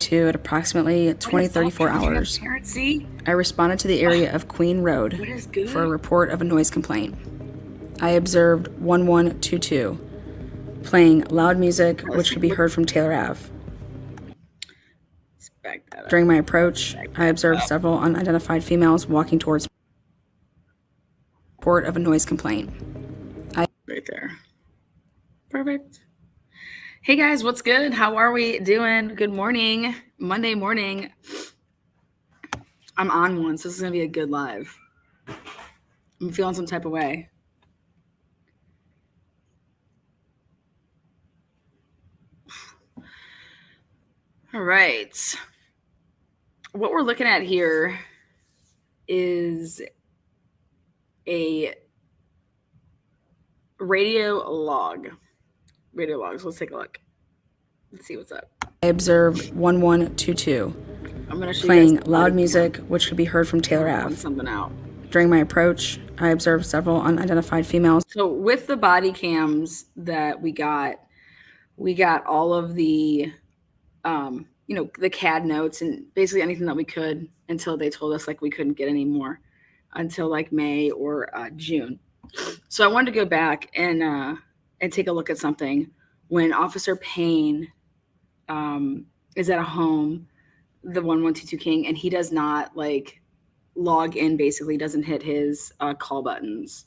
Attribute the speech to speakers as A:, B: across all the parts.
A: 2:32 at approximately 20:34 hours. I responded to the area of Queen Road for a report of a noise complaint. I observed 1122 playing loud music, which could be heard from Taylor Ave. During my approach, I observed several unidentified females walking towards me. Report of a noise complaint.
B: Right there. Perfect. Hey guys, what's good? How are we doing? Good morning. Monday morning. I'm on one, so this is going to be a good live. I'm feeling some type of way. All right. What we're looking at here is a radio log. Radio logs. Let's take a look. Let's see what's up.
A: I observed 1122 playing loud music, which could be heard from Taylor Ave.
B: Something out.
A: During my approach, I observed several unidentified females.
B: So with the body cams that we got all of the, the CAD notes and basically anything that we could until they told us like we couldn't get any more until like May or June. So I wanted to go back and take a look at something. When Officer Payne is at a home, the 1122 King, and he does not like log in, basically doesn't hit his call buttons.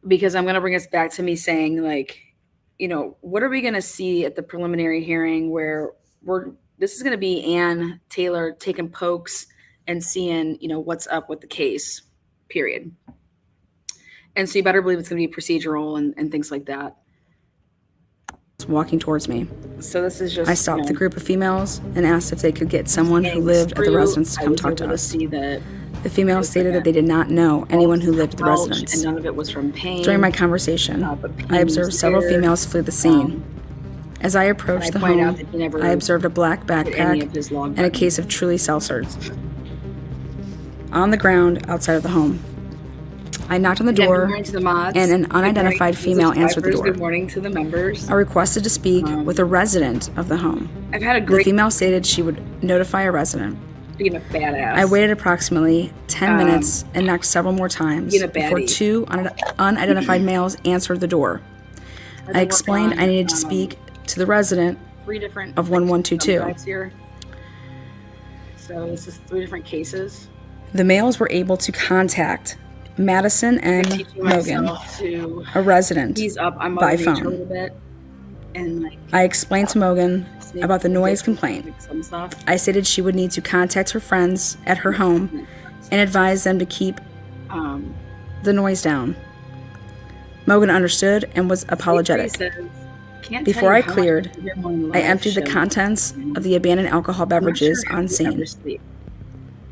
B: Because I'm going to bring us back to me saying like, what are we going to see at the preliminary hearing where this is going to be Ann Taylor taking pokes and seeing, what's up with the case, period. And so you better believe it's going to be procedural and things like that.
A: Walking towards me.
B: So this is just.
A: I stopped the group of females and asked if they could get someone who lived at the residence to come talk to us. The females stated that they did not know anyone who lived at the residence.
B: And none of it was from Payne.
A: During my conversation, I observed several females flee the scene. As I approached the home, I observed a black backpack and a case of Truly seltzers on the ground outside of the home. I knocked on the door, and an unidentified female answered the door.
B: Good morning to the members.
A: I requested to speak with a resident of the home. The female stated she would notify a resident.
B: Being a badass.
A: I waited approximately 10 minutes and knocked several more times before two unidentified males answered the door. I explained I needed to speak to the resident of 1122.
B: So this is 3 different cases.
A: The males were able to contact Madison and Logan, a resident, by phone. I explained to Mogan about the noise complaint. I stated she would need to contact her friends at her home and advise them to keep the noise down. Mogan understood and was apologetic. Before I cleared, I emptied the contents of the abandoned alcohol beverages on scene.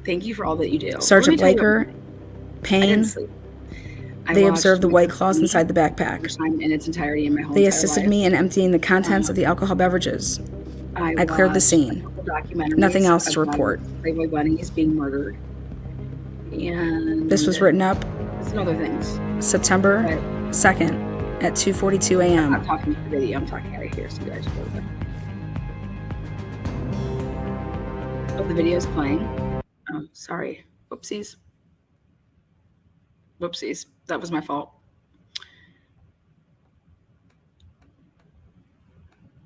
B: Thank you for all that you do.
A: Sergeant Blaker, Payne, they observed the White Claws inside the backpack.
B: In its entirety in my whole
A: They assisted me in emptying the contents of the alcohol beverages. I cleared the scene. Nothing else to report.
B: Playboy Bunny is being murdered. And
A: this was written up
B: some other things.
A: September 2nd at 2:42 a.m.
B: I'm not talking to the video. I'm talking right here, so you guys know that. Oh, the video's playing. Oh, sorry. Whoopsies. Whoopsies. That was my fault.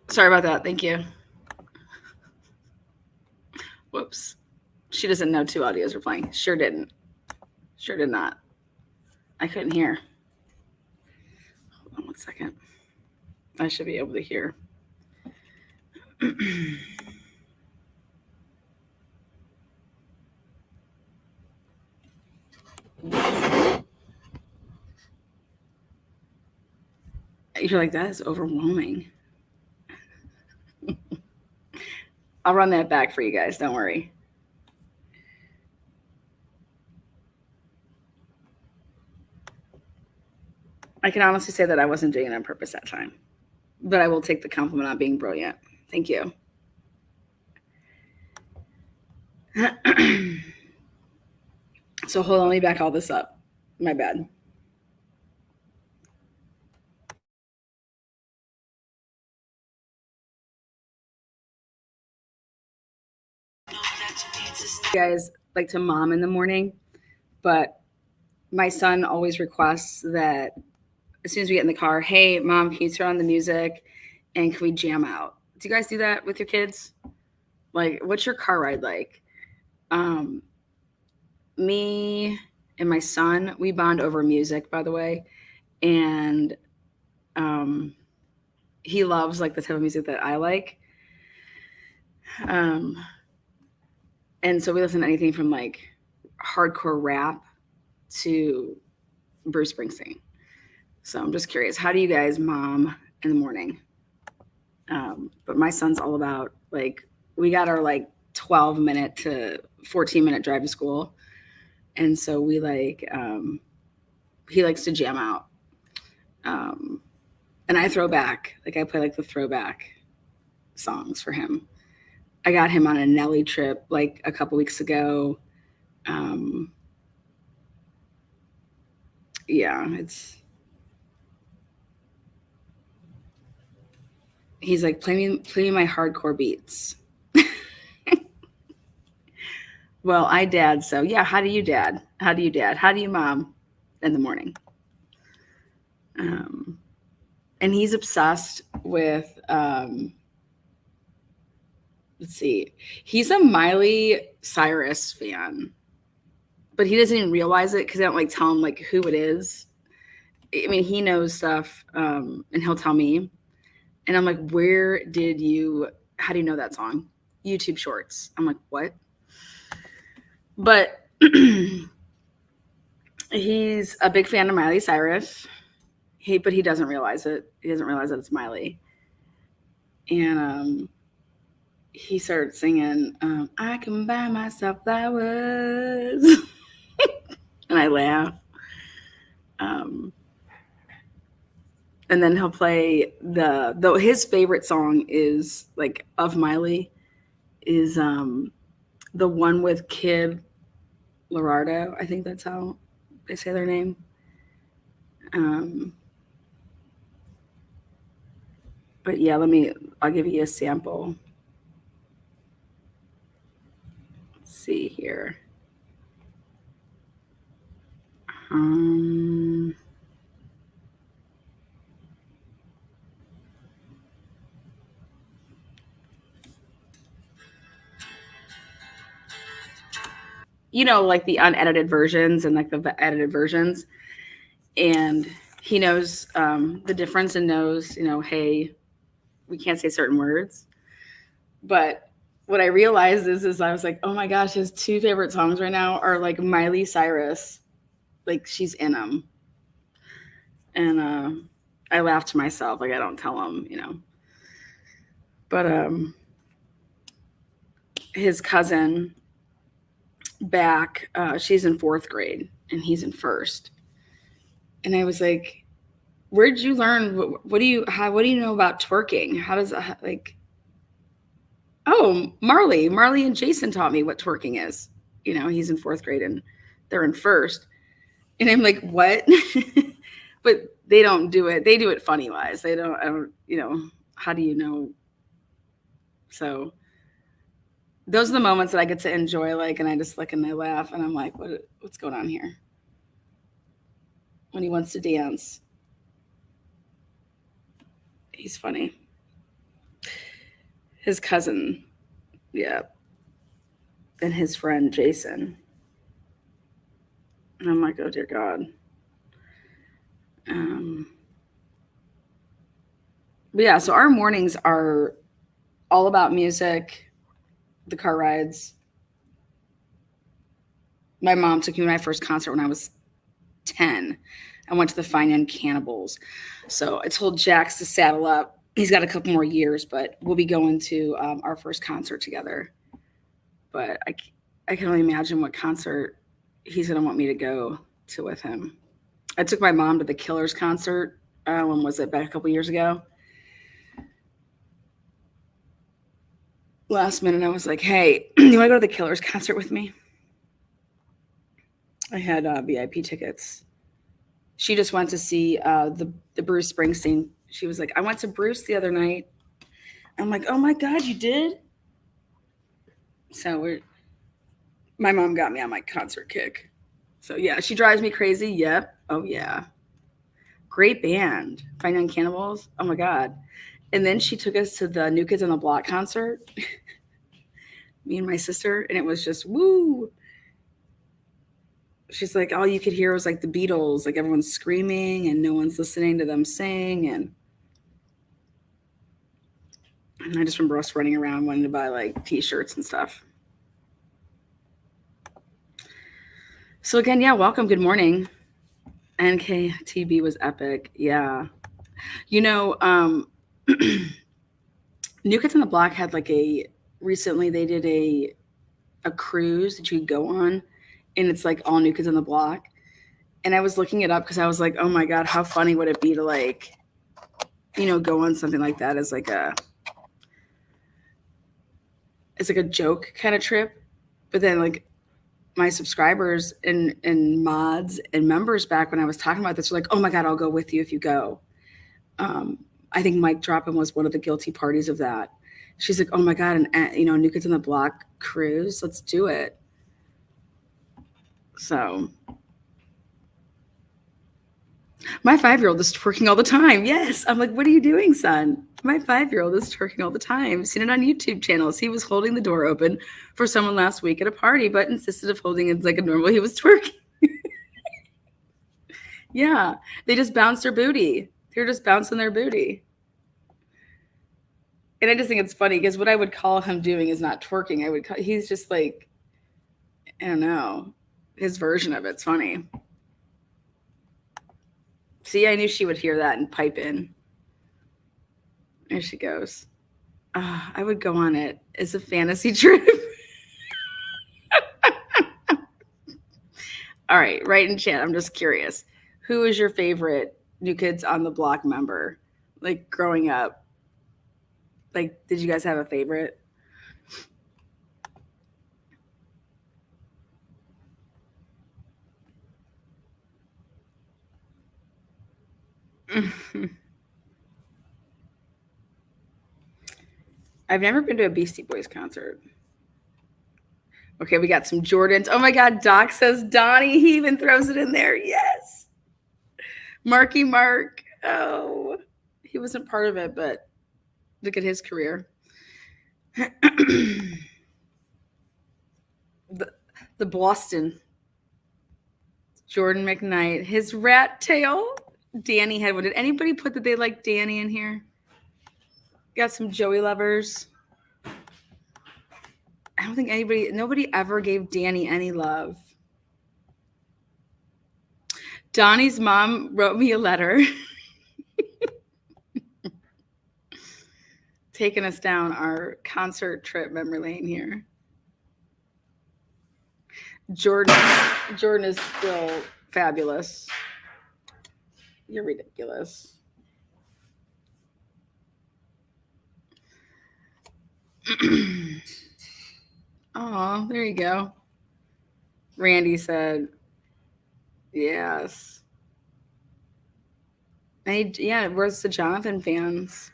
B: Sorry about that. Thank you. Whoops. She doesn't know 2 audios are playing. Sure didn't. Sure did not. I couldn't hear. Hold on 1 second. I should be able to hear. You're like, that is overwhelming. I'll run that back for you guys. Don't worry. I can honestly say that I wasn't doing it on purpose that time, but I will take the compliment on being brilliant. Thank you. So hold on, let me back all this up. My bad. guys like to mom in the morning, but my son always requests that as soon as we get in the car, hey, mom, can you turn on the music and can we jam out? Do you guys do that with your kids? Like, what's your car ride like? Me and my son, we bond over music, by the way. And he loves like the type of music that I like. And so we listen to anything from like hardcore rap to Bruce Springsteen. So I'm just curious, how do you guys mom in the morning? But my son's all about like, we got our like 12-minute to 14-minute drive to school. And so we like, he likes to jam out. And I throw back, like I play like the throwback songs for him. I got him on a Nelly trip like a couple weeks ago. Yeah, he's like, play me my hardcore beats. Well, I dad. So yeah, how do you dad? How do you mom in the morning? And he's obsessed with, let's see, he's a Miley Cyrus fan, but he doesn't even realize it because I don't like tell him like who it is. I mean, he knows stuff, and he'll tell me, and I'm like, how do you know that song? YouTube Shorts. I'm like, what? But he's a big fan of Miley Cyrus. But he doesn't realize it. He doesn't realize that it's Miley. And he started singing, I can buy myself flowers. And I laugh. And then he'll play though his favorite song is like of Miley is the one with Kid Larardo. I think that's how they say their name. But yeah, I'll give you a sample. Let's see here. Like the unedited versions and like the edited versions. And he knows the difference and knows, hey, we can't say certain words. But what I realized is I was like, oh my gosh, his two favorite songs right now are like Miley Cyrus. Like she's in them. And I laughed to myself. Like I don't tell him, But his cousin back, she's in 4th grade and he's in 1st. And I was like, where'd you learn? What do you know about twerking? How does that like, oh, Marley and Jason taught me what twerking is. He's in 4th grade and they're in 1st. And I'm like, what? But they don't do it. They do it funny wise. I don't, how do you know? So those are the moments that I get to enjoy, like, and I just look and I laugh and I'm like, what's going on here? When he wants to dance. He's funny. His cousin, yeah. And his friend, Jason. And I'm like, oh, dear God. But yeah, so our mornings are all about music, the car rides. My mom took me to my first concert when I was 10. I went to the Fine Young Cannibals. So I told Jax to saddle up. He's got a couple more years, but we'll be going to our first concert together. But I can only imagine what concert he's going to want me to go to with him. I took my mom to the Killers concert. When was it? Back a couple years ago. Last minute, I was like, hey, you want to go to the Killers concert with me? I had VIP tickets. She just went to see the Bruce Springsteen. She was like, I went to Bruce the other night. I'm like, oh my God, you did? So My mom got me on my concert kick. So yeah, she drives me crazy. Yep. Oh yeah. Great band. Fine Young Cannibals. Oh my God. And then she took us to the New Kids on the Block concert. Me and my sister, and it was just woo. She's like, all you could hear was like the Beatles, like everyone's screaming and no one's listening to them sing. And I just remember us running around wanting to buy like t-shirts and stuff. So again, yeah, welcome. Good morning. NKTB was epic. Yeah. You know, New Kids on the Block had like recently they did a cruise that you could go on, and it's like all New Kids on the Block. And I was looking it up because I was like, oh my God, how funny would it be to like, go on something like that as like it's like a joke kind of trip. But then like my subscribers and mods and members back when I was talking about this were like, oh my God, I'll go with you if you go. I think Mike Droppin was one of the guilty parties of that. She's like, oh my God, and New Kids on the Block cruise, let's do it. So my 5-year-old is twerking all the time. Yes. I'm like, what are you doing, son? My 5-year-old is twerking all the time. I've seen it on YouTube channels. He was holding the door open for someone last week at a party, but insisted of holding it like a normal. He was twerking. Yeah. They just bounced their booty. They're just bouncing their booty. And I just think it's funny because what I would call him doing is not twerking. He's just like, I don't know, his version of it's funny. See, I knew she would hear that and pipe in. There she goes. I would go on it as a fantasy trip. All right, right in chat. I'm just curious. Who is your favorite New Kids on the Block member? Like growing up. Like, did you guys have a favorite? I've never been to a Beastie Boys concert. Okay, we got some Jordans. Oh my God, Doc says Donnie. He even throws it in there. Yes. Marky Mark. Oh, he wasn't part of it, but look at his career. the Boston. Jordan McKnight. His rat tail. Danny Headwood. Did anybody put that they like Danny in here? Got some Joey lovers. I don't think nobody ever gave Danny any love. Donnie's mom wrote me a letter taking us down our concert trip memory lane here. Jordan is still fabulous. You're ridiculous. Oh, there you go. Randy said, yes. Yeah, where's the Jonathan fans?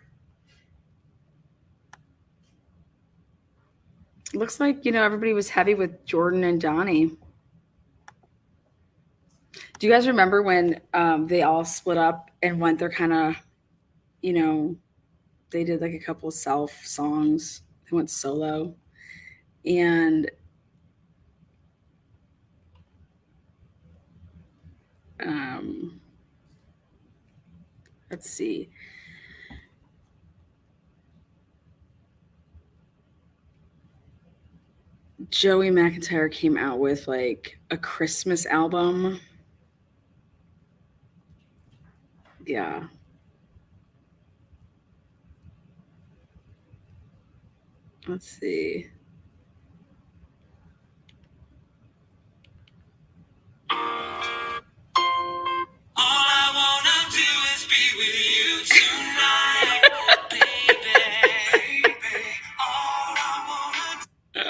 B: Looks like, everybody was heavy with Jordan and Donnie. Do you guys remember when they all split up and went their kind of, they did like a couple of self songs. They went solo. And let's see. Joey McIntyre came out with like a Christmas album. Yeah. Let's see. All I wanna do is be with you tonight, baby. All I wanna do.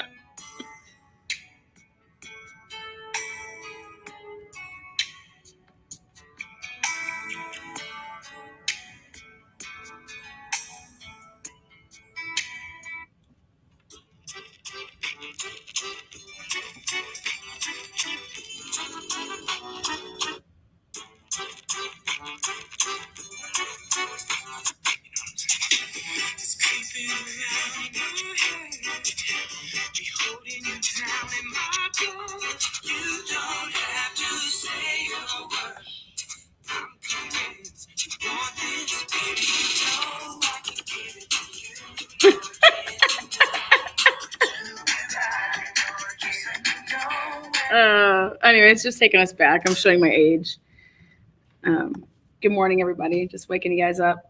B: Anyway, it's just taking us back. I'm showing my age. Good morning, everybody. Just waking you guys up.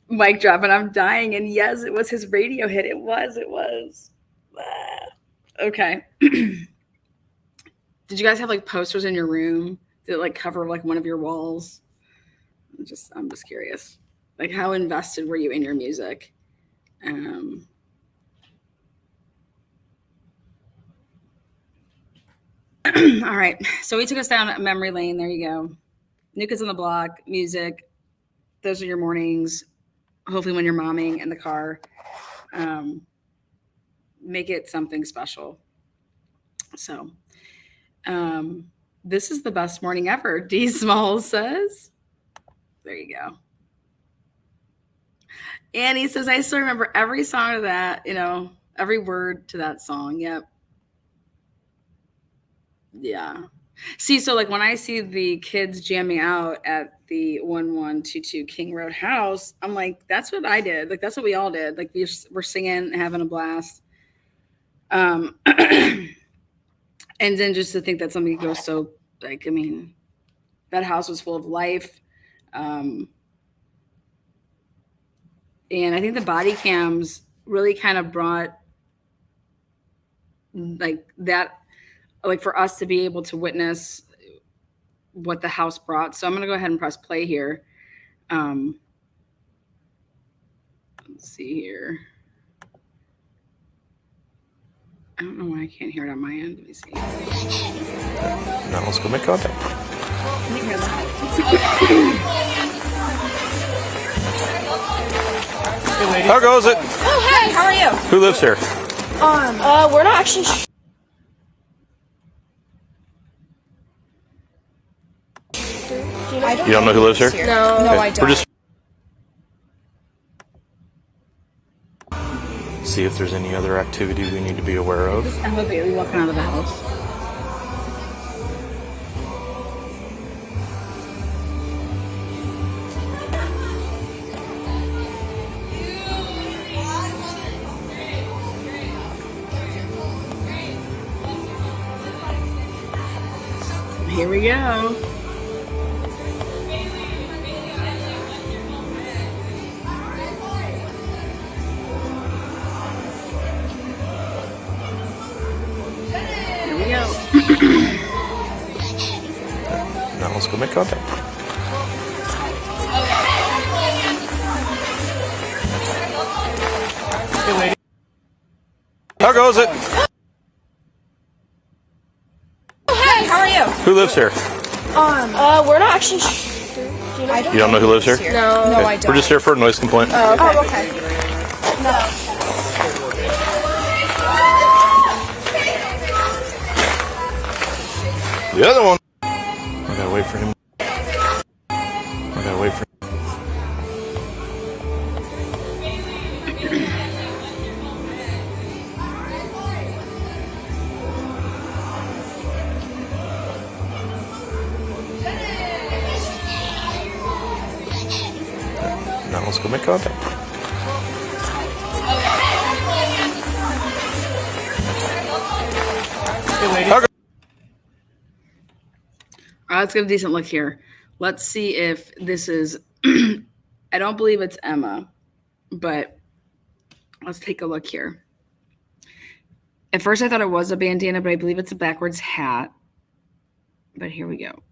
B: Mic drop, and I'm dying. And yes, it was his radio hit. It was. Okay. Did you guys have like posters in your room? Did it like cover like one of your walls? I'm just curious. Like, how invested were you in your music? All right. So we took us down memory lane. There you go. New Kids on the Block, music. Those are your mornings. Hopefully when you're momming in the car, make it something special. So this is the best morning ever, D Smalls says. There you go. Annie says, I still remember every song of that, every word to that song. Yep. Yeah. See, so like when I see the kids jamming out at the 1122 King Road house, I'm like, that's what I did. Like, that's what we all did. Like, we're singing, having a blast. And then just to think that something goes so, like, I mean, that house was full of life. And I think the body cams really kind of brought like that, like for us to be able to witness what the house brought. So I'm going to go ahead and press play here. Let's see here. I don't know why I can't hear it on my end. Let me see.
C: Now let's go make contact.
B: Can you hear that?
C: How goes it?
D: Oh, hey, how are you?
C: Who lives here?
D: We're not actually
C: You don't know who lives here?
D: No,
C: Okay.
D: I don't.
C: We're just see if there's any other activity we need to be aware of.
B: This is Emma Bailey walking out of the house. Here we go.
C: Now let's go make contact. Hey, lady. How goes it?
D: Oh, hey, how are you?
C: Who lives here?
D: We're not actually
C: You don't know who lives here?
D: No,
C: Okay.
D: I don't.
C: We're just here for a noise complaint.
D: Oh, okay. No.
C: The other one. I gotta wait for him. I gotta wait for him. Now let's go make contact. Hey, lady. Okay.
B: Let's get a decent look here. Let's see if this is, I don't believe it's Emma, but let's take a look here. At first I thought it was a bandana, but I believe it's a backwards hat. But here we go.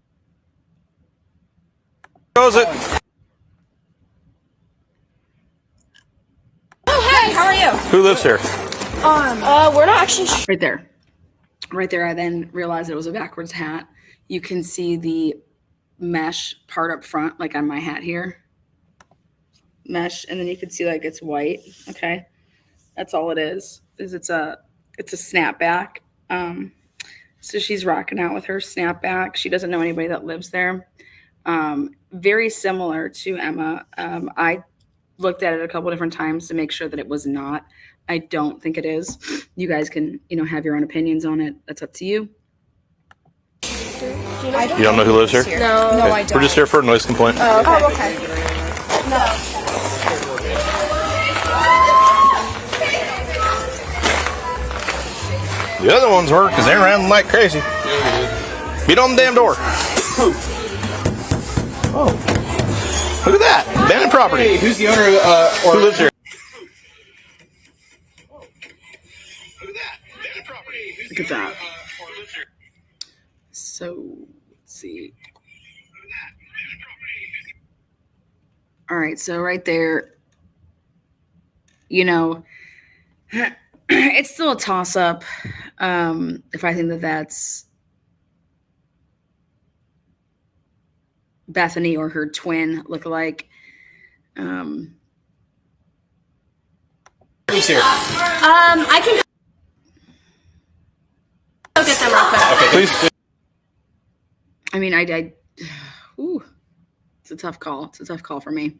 C: How's it?
D: Oh, hey, how are you?
C: Who lives here?
D: We're not actually
B: Right there. Right there, I then realized it was a backwards hat. You can see the mesh part up front, like on my hat here. Mesh, and then you can see like it's white. Okay. That's all it is it's a It's a snapback. So she's rocking out with her snapback. She doesn't know anybody that lives there. Very similar to Emma. I looked at it a couple different times to make sure that it was not. I don't think it is. You guys can, have your own opinions on it. That's up to you.
C: You don't know who lives here?
D: No,
C: Okay.
D: I don't.
C: We're just here for a noise complaint.
D: Oh, okay. No.
C: The other ones were because they ran like crazy. Beat on the damn door. Oh. Look at that. Abandoned property.
E: Hey, who's the owner
C: Who lives here?
B: Look at that. So, let's see. All right, so right there, it's still a toss-up if I think that that's Bethany or her twin lookalike.
E: Who's here?
D: I can go get them real quick.
E: Okay,
C: Please.
B: I mean, ooh, it's a tough call. It's a tough call for me.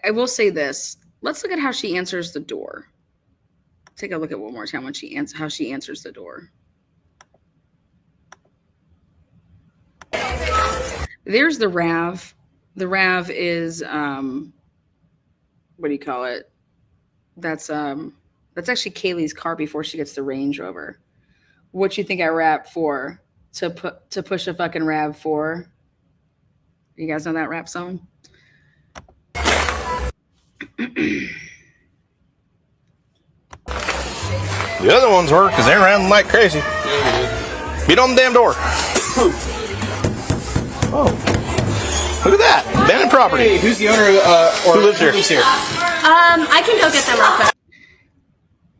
B: I will say this. Let's look at how she answers the door. Take a look at one more time how she answers the door. There's the RAV. The RAV is what do you call it? That's actually Kaylee's car before she gets the Range Rover. What you think I rap for to push a fucking RAV4? You guys know that rap song?
C: The other ones were because they ran like crazy. Beat on the damn door. Oh. Look at that. Abandoned property.
E: Hey, who's the owner
C: Who lives here?
E: Who's here?
D: I can go get them real quick.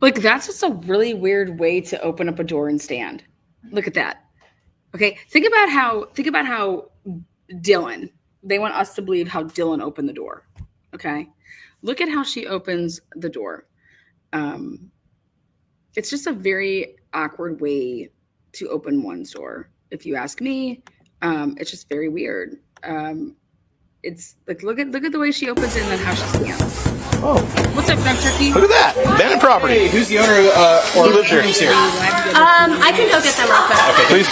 B: Like, that's just a really weird way to open up a door and stand. Look at that. Okay, think about how Dylan, they want us to believe how Dylan opened the door. Okay, look at how she opens the door. It's just a very awkward way to open one's door. If you ask me, it's just very weird. It's like, look at the way she opens it and then how she stands.
C: Oh.
B: What's up, Drunk Turkey?
C: Look at that. Abandoned property.
E: Hey, who's the owner
C: Who lives here?
E: Who's here?
D: I can go get them real quick.
E: Okay,
C: Please.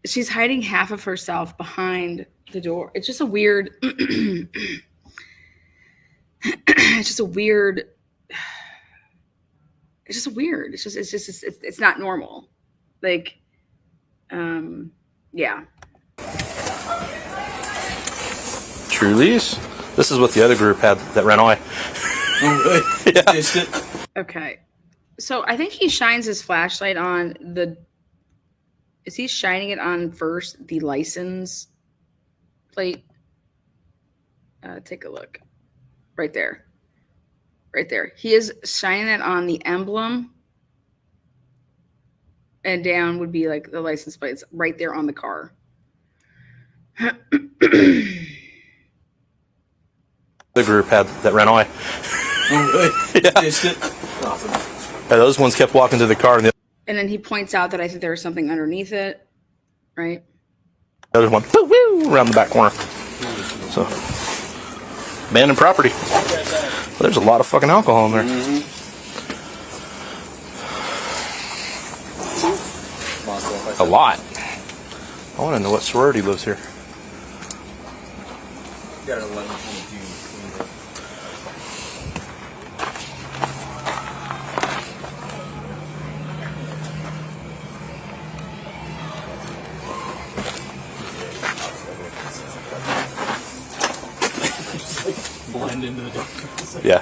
B: She's hiding half of herself behind the door. It's just a weird. It's just a weird. It's not normal. Like, yeah.
C: Truly's? This is what the other group had that ran away. Yeah.
B: Okay. So I think he shines his flashlight on is he shining it on first the license plate? Take a look. Right there. Right there. He is shining it on the emblem. And down would be like the license plates right there on the car.
C: The group had that ran away. Yeah.
E: Awesome.
C: Yeah, those ones kept walking to the car, and
B: And then he points out that I think there was something underneath it, right?
C: the other one around the back corner. So, abandoned property. Well, there's a lot of fucking alcohol in there. A lot. I want to know what sorority lives here.
E: Got an 11:22. Blend into the darkness.
C: Yeah.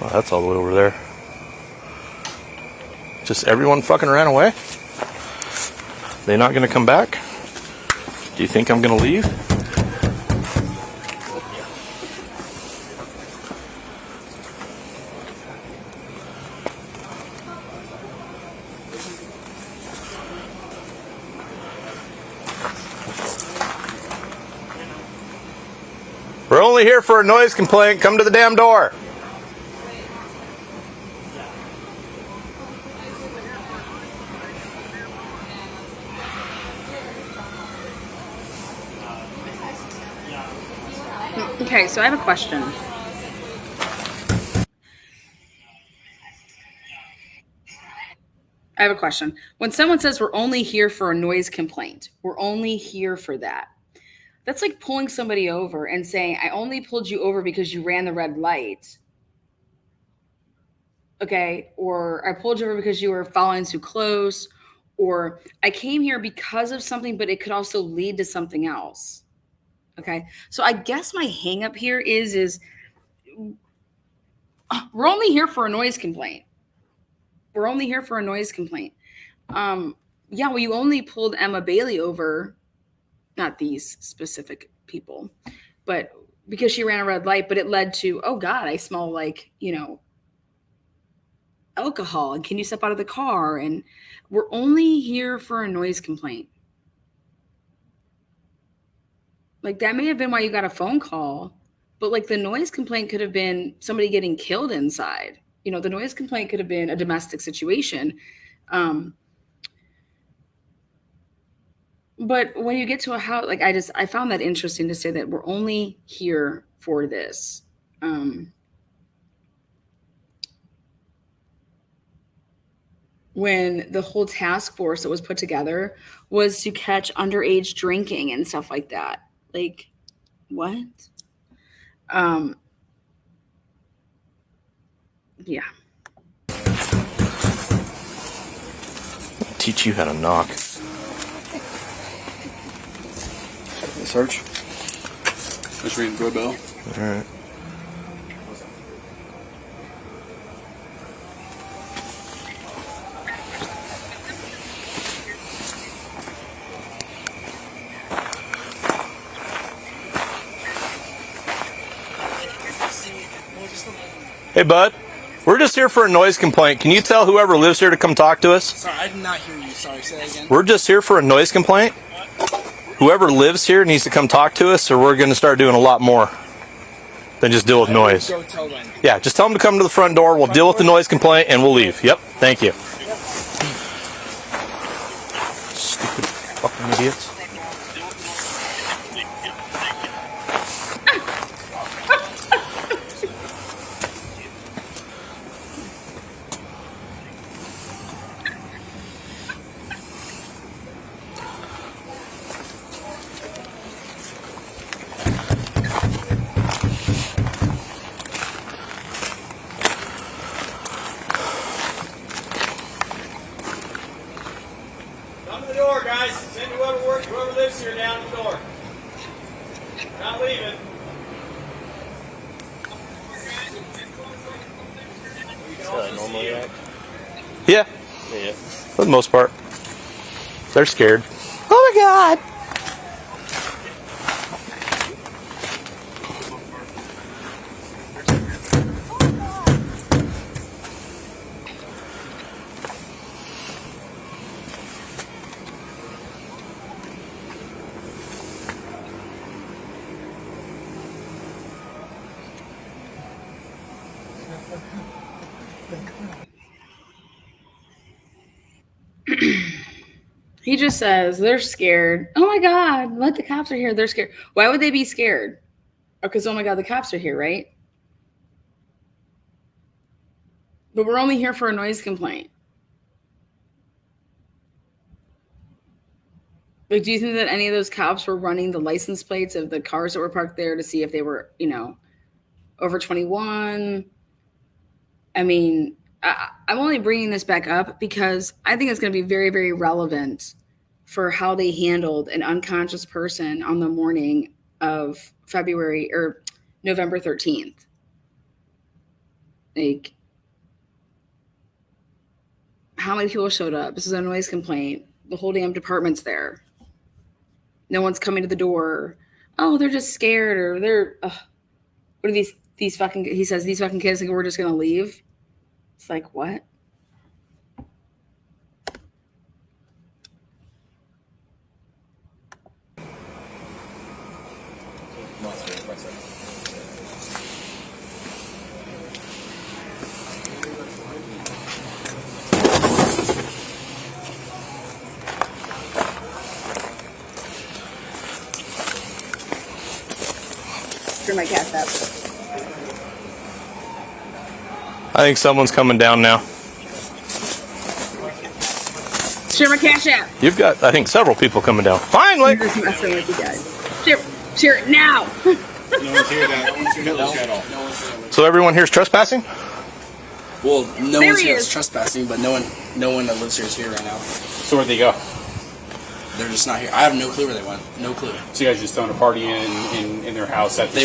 C: Well, that's all the way over there. Just everyone fucking ran away? They not gonna come back? Do you think I'm gonna leave? only here for a noise complaint, come to the damn door.
B: Okay, so I have a question. When someone says we're only here for a noise complaint, we're only here for that. That's like pulling somebody over and saying, I only pulled you over because you ran the red light. Okay. Or I pulled you over because you were following too close. Or I came here because of something, but it could also lead to something else. Okay. So I guess my hang up here is we're only here for a noise complaint. We're only here for a noise complaint. Yeah, well, you only pulled Emma Bailey over, not these specific people, but because she ran a red light, but it led to, oh God, I smell like, alcohol. And can you step out of the car? And we're only here for a noise complaint. Like that may have been why you got a phone call, but like the noise complaint could have been somebody getting killed inside. The noise complaint could have been a domestic situation. But when you get to a house, like I found that interesting to say that we're only here for this. When the whole task force that was put together was to catch underage drinking and stuff like that. Like, what? Yeah.
C: Teach you how to knock.
E: Search. Just ring the doorbell.
C: All right. Hey, bud. We're just here for a noise complaint. Can you tell whoever lives here to come talk to us?
F: Sorry, I did not hear you. Sorry, say that again.
C: We're just here for a noise complaint. Whoever lives here needs to come talk to us, or we're going to start doing a lot more than just deal with noise.
F: Go tell them.
C: Yeah, just tell them to come to the front door. We'll deal with the noise complaint, and we'll leave. Yep, thank you. Stupid fucking idiots.
G: Whoever lives here down the door. Not leaving.
E: Normally act?
C: Yeah,
E: Yeah.
C: for the most part. They're scared. Oh my God!
B: He just says they're scared. Oh my God, let the cops are here. They're scared. Why would they be scared? Because, oh my God, the cops are here, right? But we're only here for a noise complaint. Like, do you think that any of those cops were running the license plates of the cars that were parked there to see if they were, over 21? I mean, I'm only bringing this back up because I think it's going to be very, very relevant for how they handled an unconscious person on the morning of February or November 13th. Like, how many people showed up? This is a noise complaint. The whole damn department's there. No one's coming to the door. Oh, they're just scared, or they're, what are these fucking, he says, these fucking kids think we're just going to leave. It's like, what? my cash app.
C: I think someone's coming down now.
B: Share my cash app.
C: You've got, I think, several people coming down. Finally!
B: I'm just messing with you guys. Share it now.
E: No one's here at all.
C: So everyone here's trespassing?
E: Well, no
B: There
E: one's
B: he
E: here
B: is.
E: is trespassing, but no one that lives here is here right now.
H: So where'd they go?
E: They're just not here. I have no clue where they went. No clue.
H: So you guys just throwing a party in their house? At
E: They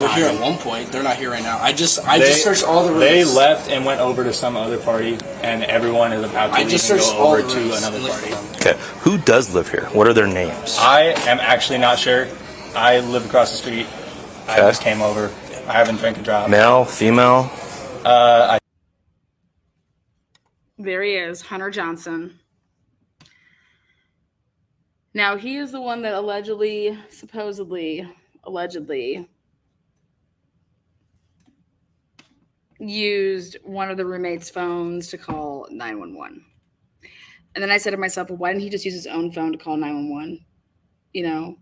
E: were here at one point. They're not here right now. I just searched all the rooms.
I: They left and went over to some other party, and everyone is about to
E: I
I: leave
E: just
I: and
E: searched
I: go
E: all
I: over
E: the
I: to
E: rooms
I: another
E: and looked
I: party.
E: for them.
C: Okay. Who does live here? What are their names?
I: I am actually not sure. I live across the street. I
C: Okay.
I: just came over. I haven't drank a drop.
C: Male, female?
B: There he is, Hunter Johnson. Now, he is the one that allegedly used one of the roommates' phones to call 911. And then I said to myself, well, why didn't he just use his own phone to call 911? You know?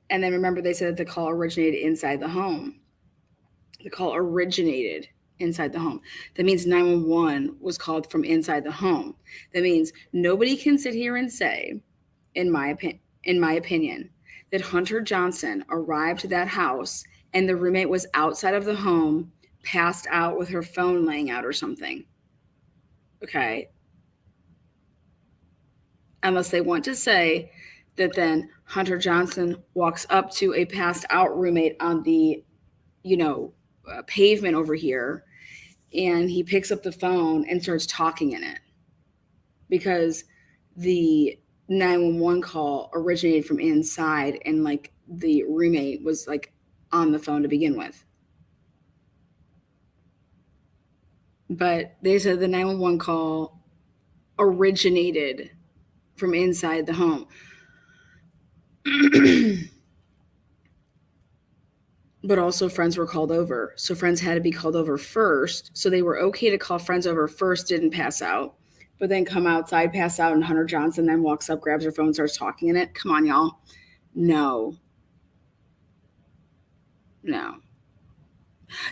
B: And then remember, they said that the call originated inside the home. The call originated inside the home. That means 911 was called from inside the home. That means nobody can sit here and say, in my opinion, that Hunter Johnson arrived to that house and the roommate was outside of the home, passed out with her phone laying out or something. Okay. Unless they want to say that then Hunter Johnson walks up to a passed out roommate on the, pavement over here, and he picks up the phone and starts talking in it, because the 911 call originated from inside and like the roommate was like on the phone to begin with. But they said the 911 call originated from inside the home. But also friends were called over. So friends had to be called over first. So they were okay to call friends over first, didn't pass out, but then come outside, pass out, and Hunter Johnson then walks up, grabs her phone, starts talking in it. Come on, y'all. No.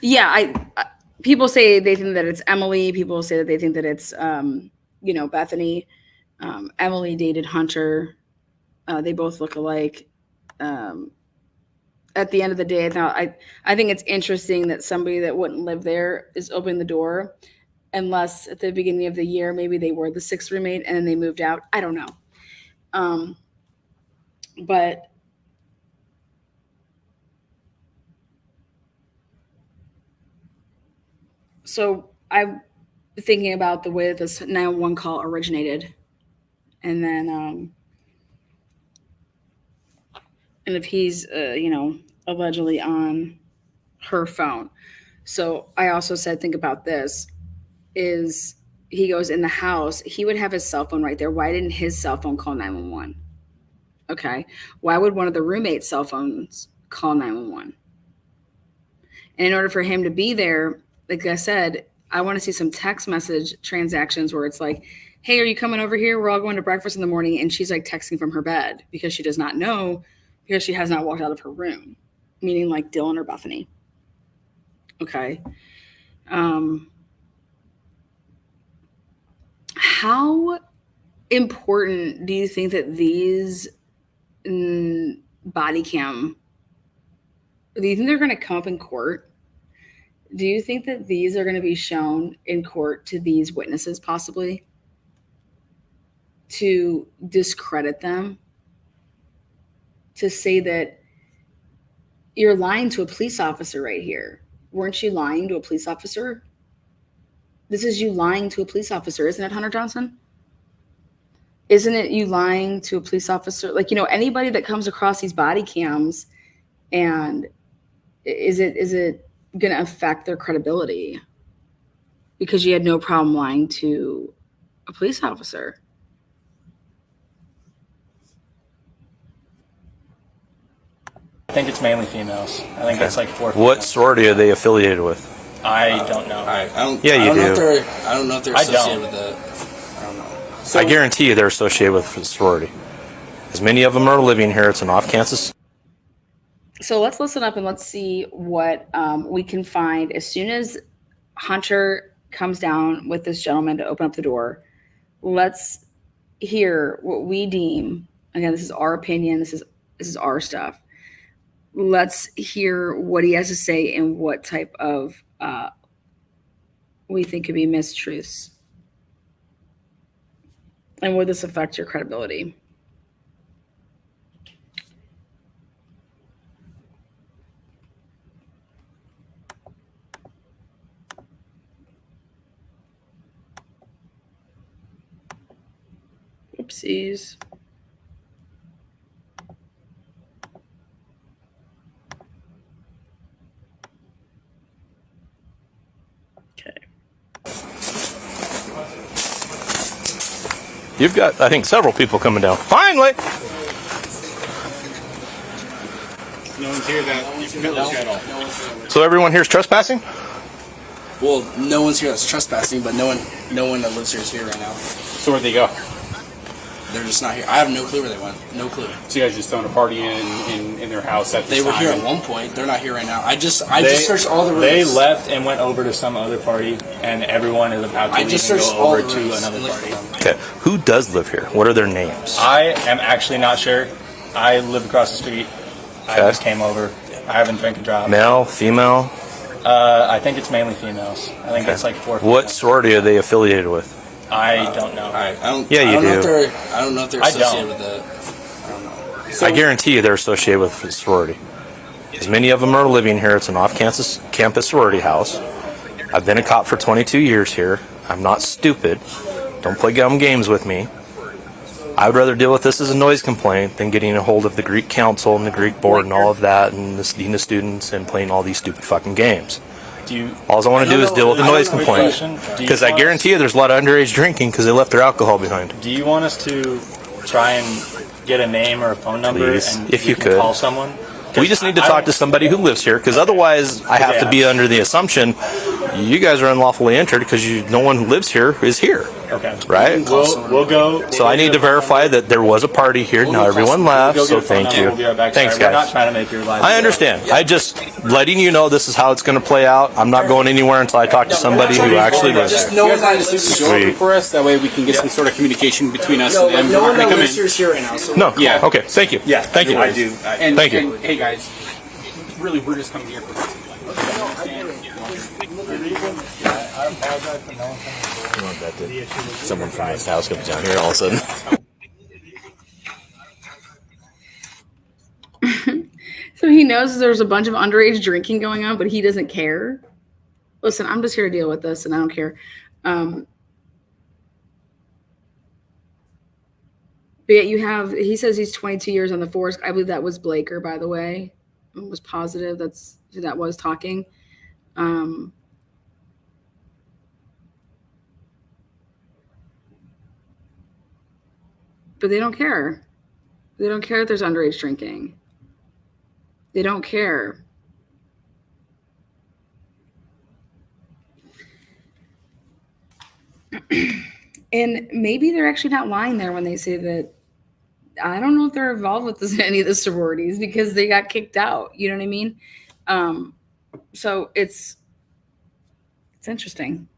B: Yeah, I people say they think that it's Emily. People say that they think that it's, Bethany. Emily dated Hunter. They both look alike. At the end of the day, I think it's interesting that somebody that wouldn't live there is opening the door, unless at the beginning of the year, maybe they were the sixth roommate and then they moved out. I don't know. But so I'm thinking about the way that this 911 call originated, and then, and if he's, allegedly on her phone. So I also said, think about this, is he goes in the house, he would have his cell phone right there. Why didn't his cell phone call 911? Okay. Why would one of the roommates' cell phones call 911? And in order for him to be there, like I said, I want to see some text message transactions where it's like, hey, are you coming over here? We're all going to breakfast in the morning. And she's like texting from her bed because she does not know, because she has not walked out of her room, meaning like Dylan or Bethany. Okay. How important do you think that these body cam, do you think they're going to come up in court? Do you think that these are going to be shown in court to these witnesses, possibly to discredit them, to say that you're lying to a police officer right here? Weren't you lying to a police officer? This is you lying to a police officer, isn't it, Hunter Johnson? Isn't it you lying to a police officer? Like, anybody that comes across these body cams, and is it going to affect their credibility because you had no problem lying to a police officer?
I: I think it's mainly females. I think it's like 4.
C: What sorority are they affiliated with?
I: I don't know.
E: I don't.
C: Yeah, you
E: I don't Know
C: do.
E: if they're, I don't know if they're
I: I
E: associated
I: don't.
E: with it. I don't know. So,
C: I guarantee you they're associated with the sorority. As many of them are living here, it's an off-campus.
B: So let's listen up and let's see what we can find. As soon as Hunter comes down with this gentleman to open up the door, let's hear what we deem. Again, this is our opinion. This is our stuff. Let's hear what he has to say and what type of we think could be mistruths. And would this affect your credibility? Oopsies. Okay.
C: You've got, I think, several people coming down. Finally!
H: No one's here that you can look at all.
C: So everyone here's trespassing?
E: well, no one's here that's trespassing, but no one that lives here is here right now.
H: So where'd they go?
E: They're just not here. I have no clue where they went. No clue.
H: So you guys just throwing a party in their house at this
E: They were
H: time?
E: here at one point. They're not here right now. I just searched all the rooms.
I: They left and went over to some other party, and everyone is about to
E: I
I: leave
E: just
I: and
E: searched
I: go
E: all
I: over
E: the
I: to
E: rooms
I: another
E: and looked
I: party.
E: for them.
C: Okay. Who does live here? What are their names?
I: I am actually not sure. I live across the street. I
C: Okay.
I: just came over. I haven't drank a drop.
C: Male, female?
I: I think it's mainly females. I think it's like 4
C: What
I: females.
C: sorority are they affiliated with?
I: I don't know.
E: I don't.
C: Yeah, you
E: I don't Know
C: do.
E: if I don't know if they're
I: I
E: associated
I: don't.
E: with it. I don't know.
C: I guarantee you they're associated with the sorority. As many of them are living here, it's an off-campus sorority house. I've been a cop for 22 years here. I'm not stupid. Don't play dumb games with me. I would rather deal with this as a noise complaint than getting a hold of the Greek council and the Greek board and all of that and the dean of students and playing all these stupid fucking games. All I want to do is deal with the noise complaint. Because I guarantee you there's a lot of underage drinking because they left their alcohol behind.
I: Do you want us to try and get a name or a phone number?
C: Please,
I: and
C: if
I: we
C: you
I: can
C: could.
I: call someone?
C: We just need to talk to somebody who lives here, because otherwise I have to be under the assumption you guys are unlawfully entered because no one who lives here is here.
I: Okay.
C: Right?
I: We'll go.
C: So I need to verify that there was a party here. Now everyone left,
I: We'll
C: so
I: get a phone
C: thank
I: number.
C: you.
I: We'll be right back.
C: Thanks,
I: Sorry, We're not
C: guys.
I: trying to make your life.
C: I understand. I just letting you know this is how it's going to play out. I'm not going anywhere until I talk to somebody who actually lives
E: Just
C: here.
E: no
H: You
E: one
H: guys mind just leaving the door open for us? That way we can get some sort of communication between us
E: No,
H: and them.
E: no one
H: They
E: that
H: come
E: lives
H: in.
E: here is here right now. So
C: No.
H: Yeah.
C: Okay. Thank you.
I: Yeah.
C: Thank you.
I: I do.
H: And,
C: Thank you.
H: and, hey guys, really, we're just coming here for this.
I: I apologize for no one
J: Someone from this house comes down here all of a sudden.
B: So he knows there's a bunch of underage drinking going on, but he doesn't care. Listen, I'm just here to deal with this, and I don't care. But yet you have, he says he's 22 years on the force. I believe that was Blaker, by the way. I was positive that's who that was talking. But they don't care. They don't care if there's underage drinking. They don't care. And maybe they're actually not lying there when they say that. I don't know if they're involved with this, any of the sororities because they got kicked out. You know what I mean? So it's interesting.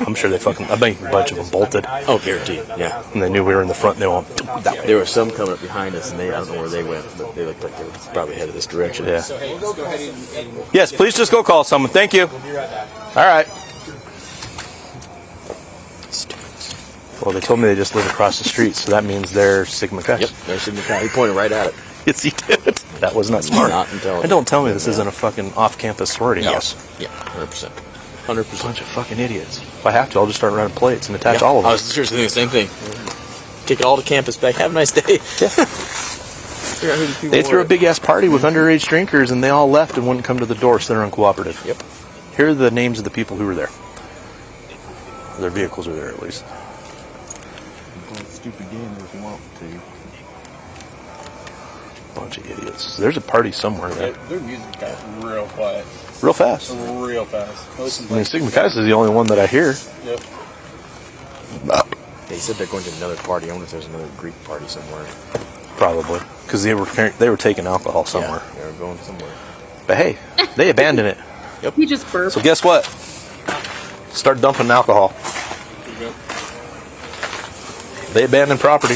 C: I'm sure they fucking. I bet a bunch of them bolted.
J: Oh, guaranteed. Yeah.
C: And they knew we were in the front. And they went that way.
J: There were some coming up behind us, and I don't know where they went, but they looked like they were probably headed this direction.
C: Yeah. Yes, please just go call someone. Thank you. All right. Well, they told me they just live across the street, so that means they're Sigma Chi.
J: Yep, there's Sigma Chi. He pointed right at it.
C: Yes, he did. That was not smart.
J: Not intelligent.
C: And don't tell me this isn't a fucking off-campus sorority house.
J: Yeah, 100%. 100%.
C: Bunch of fucking idiots. If I have to, I'll just start running plates and attach all of them.
J: I was seriously thinking the same thing. Take it all to campus back. Have a nice day. Figure out who these people
C: They threw
J: were.
C: a big-ass party with underage drinkers, and they all left and wouldn't come to the door, so they're uncooperative.
J: Yep.
C: Here are the names of the people who were there. Their vehicles are there at least.
I: Stupid game if you want to.
C: Bunch of idiots. There's a party somewhere there.
H: Their music got real quiet.
C: Real fast.
H: Real fast.
C: I mean, Sigma Chi's is the only one that I hear.
H: Yep.
J: They said they're going to another party. I wonder if there's another Greek party somewhere.
C: Probably. Because they were taking alcohol somewhere.
J: Yeah, they were going somewhere.
C: But hey, they abandoned it.
J: Yep.
B: He just burped.
C: So guess what? Start dumping alcohol.
H: Yep.
C: They abandoned property.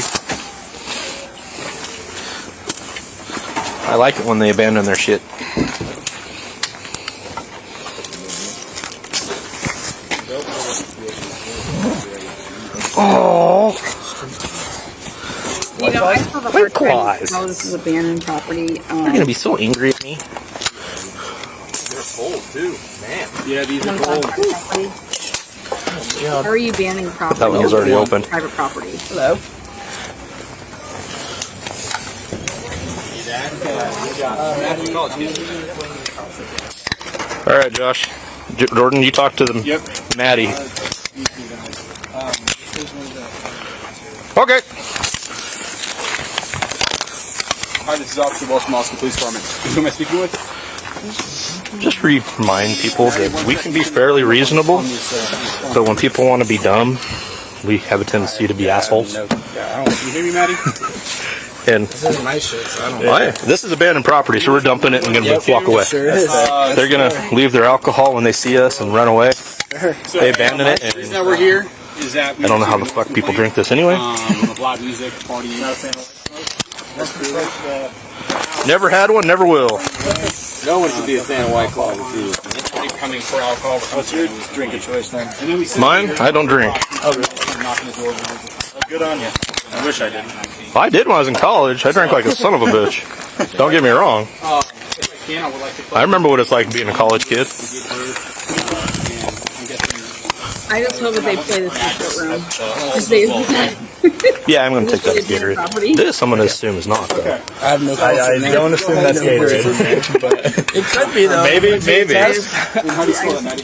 C: I like it when they abandon their shit. Oh.
B: You know, I still have a hard time how this is abandoned property.
C: They're gonna be so angry at me.
J: They're cold too, man.
H: Yeah, these are cold.
B: How are you banning property?
C: That one was already open.
B: Private property.
J: Hello.
C: All right, Josh. Jordan, you talk to them.
H: Yep.
C: Maddie. Okay.
H: Hi, this is Officer Welsh, Moscow Police Department. Who am I speaking with?
C: Just remind people that we can be fairly reasonable, but when people want to be dumb, we have a tendency to be assholes.
H: Yeah, I don't. You hear me, Maddie?
C: And
F: This is my shit, so I don't
C: why? This is abandoned property, so we're dumping it and gonna walk away.
F: Sure is.
C: They're gonna leave their alcohol when they see us and run away. They abandon it.
H: The reason that we're here is that
C: I don't know how the fuck people drink this anyway.
H: Live music, partying.
C: Never had one, never will.
J: No one should be a fan of White Claw with you.
H: Coming for alcohol. What's your drink of choice then?
C: Mine? I don't drink.
H: Good on you. I wish I did.
C: I did when I was in college. I drank like a son of a bitch. Don't get me wrong. I remember what it's like being a college kid.
B: I just hope that they play this in the courtroom. Just say
C: Yeah, I'm going to take that as Gatorade. This I'm going to assume is not, though.
F: I have no comments.
I: I don't assume that's Gatorade, but
F: It could be though.
I: maybe.
B: I just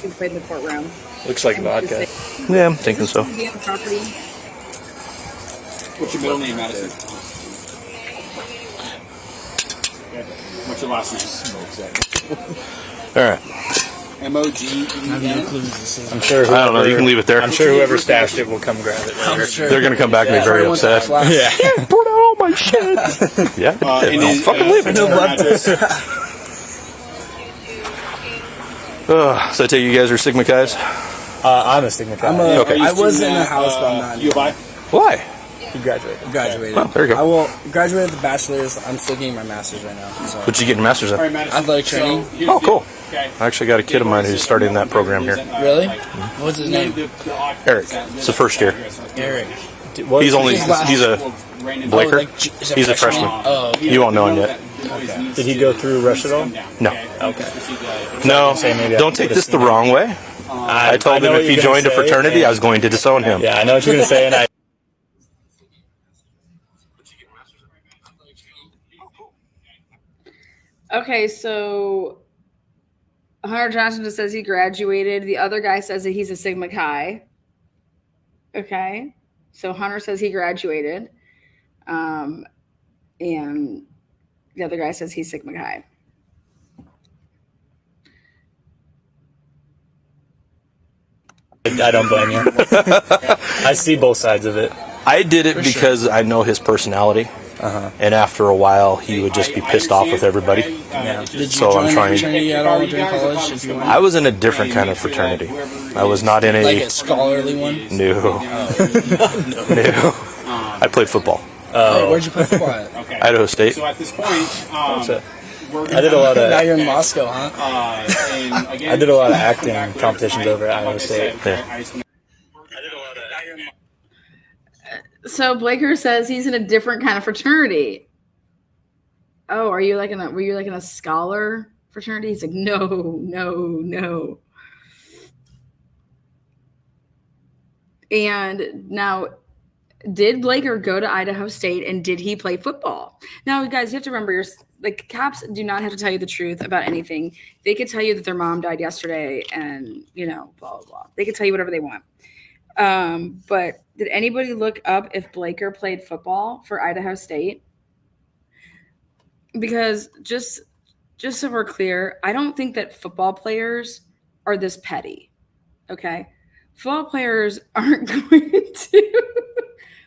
B: can play in the courtroom.
I: Looks like vodka.
C: Yeah, I'm thinking so.
B: Abandoned property.
H: What's your middle name, Madison? What's your last name?
C: All right.
H: M-O-G-E-N?
I: I'm sure.
C: I don't know. You can leave it there.
I: I'm sure whoever stashed it will come grab it later.
F: Sure.
C: They're going to come back and be very upset.
I: Yeah.
C: Put all my shit. Yeah. I'll fucking leave it. So I take you guys are Sigma Chi's?
I: I'm a Sigma Chi.
C: Okay.
F: I was in the house, but I'm not.
H: U of I?
C: Why?
I: You graduated.
F: Graduated.
C: Oh, there you go.
F: I will graduate with a bachelor's. I'm still getting my master's right now. So.
C: What'd you get your master's in?
F: Athletic training.
C: Oh, cool. I actually got a kid of mine who's starting that program here.
F: Really? What's his name?
C: Eric. It's the first year.
F: Eric.
C: He's a Blaker. He's a freshman.
F: Oh, okay.
C: You won't know him yet.
F: Okay.
I: Did he go through Rush at all?
C: No.
I: Okay.
C: No.
I: maybe I
C: Don't take this the wrong way. I told
I: know
C: him
I: what
C: if he
I: you're gonna
C: joined a
I: say,
C: fraternity,
I: and-
C: I was going to disown him.
I: Yeah, I know what you're gonna say, and I.
B: Okay, so Hunter Johnson just says he graduated. The other guy says that he's a Sigma Chi. Okay, so Hunter says he graduated, and the other guy says he's Sigma Chi.
I: I don't blame you. I see both sides of it.
C: I did it because I know his personality. And after a while, he would just be pissed off with everybody.
I: Yeah.
F: Did you
C: So I'm
F: join a
C: trying-
F: fraternity at all during college? If you went?
C: I was in a different kind of fraternity. I was not in
F: Like
C: a...
F: a scholarly one?
C: No. No. I played football.
F: Hey, where'd you play football at?
C: Idaho State.
H: So at this point,
I: I did a lot
F: Now
I: of.
F: you're in Moscow, huh?
H: I
I: I did a lot of acting competitions over at Iowa State.
C: Yeah.
B: So Blaker says he's in a different kind of fraternity. Oh, were you like in a scholar fraternity? He's like, no. And now, did Blaker go to Idaho State and did he play football? Now, guys, you have to remember, like, cops do not have to tell you the truth about anything. They could tell you that their mom died yesterday and, blah, blah, blah. They could tell you whatever they want. But did anybody look up if Blaker played football for Idaho State? Because just so we're clear, I don't think that football players are this petty. Okay, football players aren't going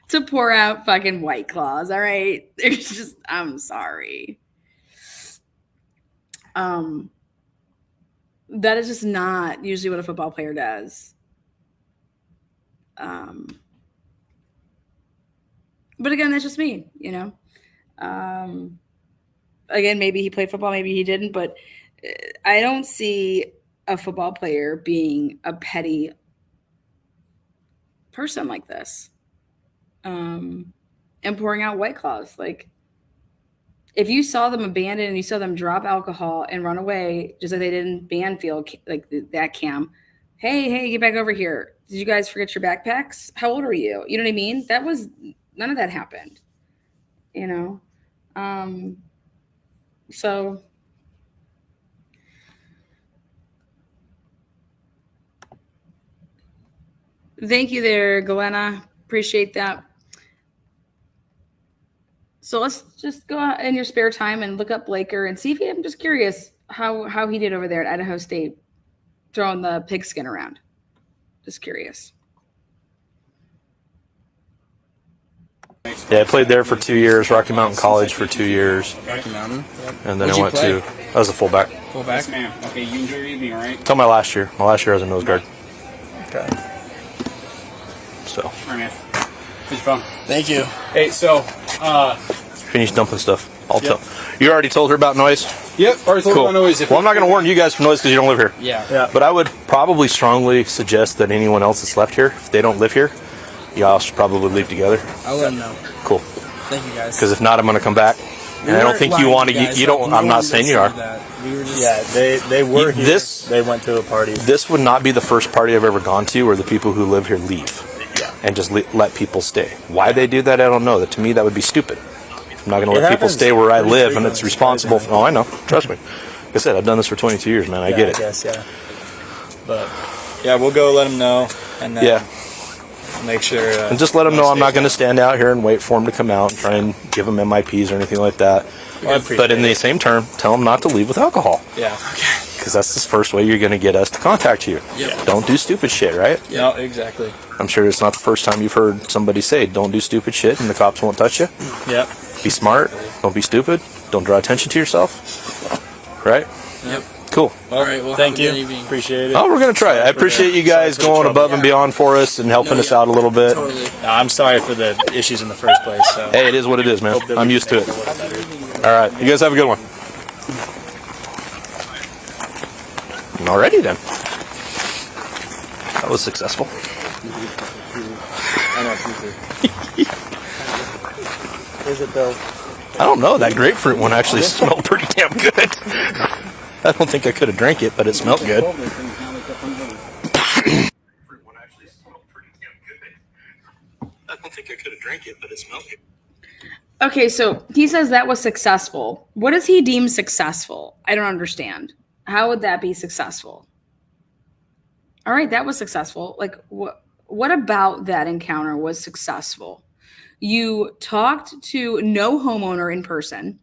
B: to pour out fucking White Claws. All right, there's just, I'm sorry. That is just not usually what a football player does. But again, that's just me, you know. Again, maybe he played football, maybe he didn't, but I don't see a football player being a petty person like this, and pouring out White Claws. Like, if you saw them abandon and you saw them drop alcohol and run away, just like they did in Banfield, like that camp, hey, get back over here. Did you guys forget your backpacks? How old are you? You know what I mean? None of that happened, you know? So thank you there, Galena. Appreciate that. So let's just go out in your spare time and look up Blaker and see if I'm just curious how he did over there at Idaho State, throwing the pigskin around. Just curious.
C: Yeah, I played there for 2 years, Rocky Mountain College for 2 years.
F: Rocky Mountain. Yep.
C: And then I went to, I was a fullback.
H: Fullback? Yes, okay, you enjoy your evening, all right?
C: Until my last year. My last year I was a nose guard.
F: Okay.
C: So.
H: All right, man. Good fun.
F: Thank you.
H: Hey, so,
C: Finish dumping stuff. I'll tell. You already told her about noise?
H: Yep, already told her about noise.
C: Well, I'm not going to warn you guys for noise because you don't live here.
H: Yeah.
C: But I would probably strongly suggest that anyone else that's left here, if they don't live here, y'all should probably leave together.
F: I'll let them know.
C: Cool.
F: Thank you, guys.
C: Because if not, I'm going to come back. And I don't think you want to. You don't. I'm not saying you are.
F: We were just,
J: they were here.
C: This,
J: they went to a party.
C: This would not be the first party I've ever gone to where the people who live here leave.
J: Yeah.
C: And just let people stay. Why they do that, I don't know. That to me, that would be stupid. I'm not going to let people stay where I live, and it's responsible. Oh, I know. Trust me. Like I said, I've done this for 22 years, man. I get it.
J: I guess, yeah. But yeah, we'll go let them know, and then make sure.
C: And just let them know I'm not going to stand out here and wait for them to come out and try and give them MIPs or anything like that.
J: Well,
C: but in the same term, tell them not to leave with alcohol.
J: Yeah.
C: Okay. Because that's the first way you're going to get us to contact you.
J: Yep.
C: Don't do stupid shit, right?
J: Yep. No, exactly.
C: I'm sure it's not the first time you've heard somebody say, don't do stupid shit and the cops won't touch you.
J: Yep.
C: Be smart. Don't be stupid. Don't draw attention to yourself. Right?
J: Yep.
C: Cool.
F: All right. Well,
J: thank you. Appreciate it.
C: Oh, we're going to try it. I appreciate you guys going above and beyond for us and helping us out a little bit.
F: Totally.
J: No, I'm sorry for the issues in the first place. So.
C: Hey, it is what it is, man. I'm used to it. All right. You guys have a good one. Alrighty then. That was successful.
J: Is it though?
C: I don't know. That grapefruit one actually smelled pretty damn good. I don't think I could have drank it, but it smelled good.
B: Okay, so he says that was successful. What does he deem successful? I don't understand. How would that be successful? All right, that was successful. Like, what about that encounter was successful? You talked to no homeowner in person,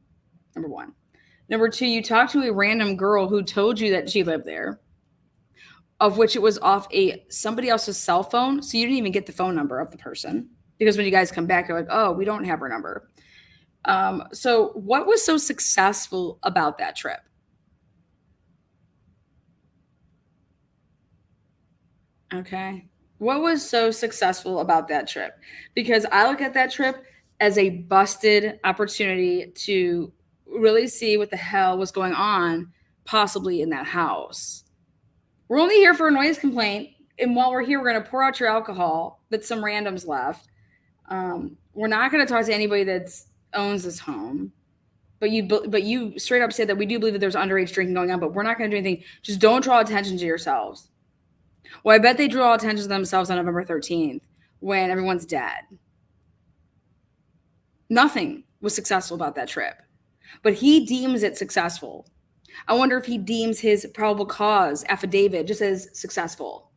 B: number one. Number two, you talked to a random girl who told you that she lived there, of which it was off somebody else's cell phone. So you didn't even get the phone number of the person. Because when you guys come back, you're like, oh, we don't have her number. So what was so successful about that trip? Okay. What was so successful about that trip? Because I look at that trip as a busted opportunity to really see what the hell was going on possibly in that house. We're only here for a noise complaint. And while we're here, we're going to pour out your alcohol that some randoms left. We're not going to talk to anybody that owns this home. But you straight up said that we do believe that there's underage drinking going on, but we're not going to do anything. Just don't draw attention to yourselves. Well, I bet they draw attention to themselves on November 13th when everyone's dead. Nothing was successful about that trip, but he deems it successful. I wonder if he deems his probable cause affidavit just as successful.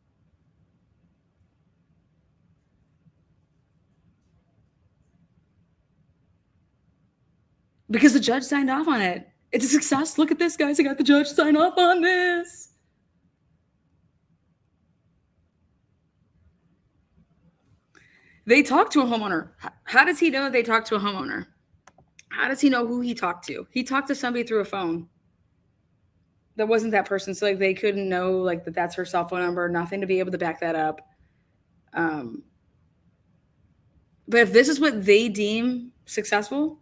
B: because the judge signed off on it. It's a success. Look at this, guys. I got the judge sign off on this. They talked to a homeowner. How does he know they talked to a homeowner? How does he know who he talked to? He talked to somebody through a phone. That wasn't that person. So like they couldn't know like that that's her cell phone number, nothing to be able to back that up. But if this is what they deem successful,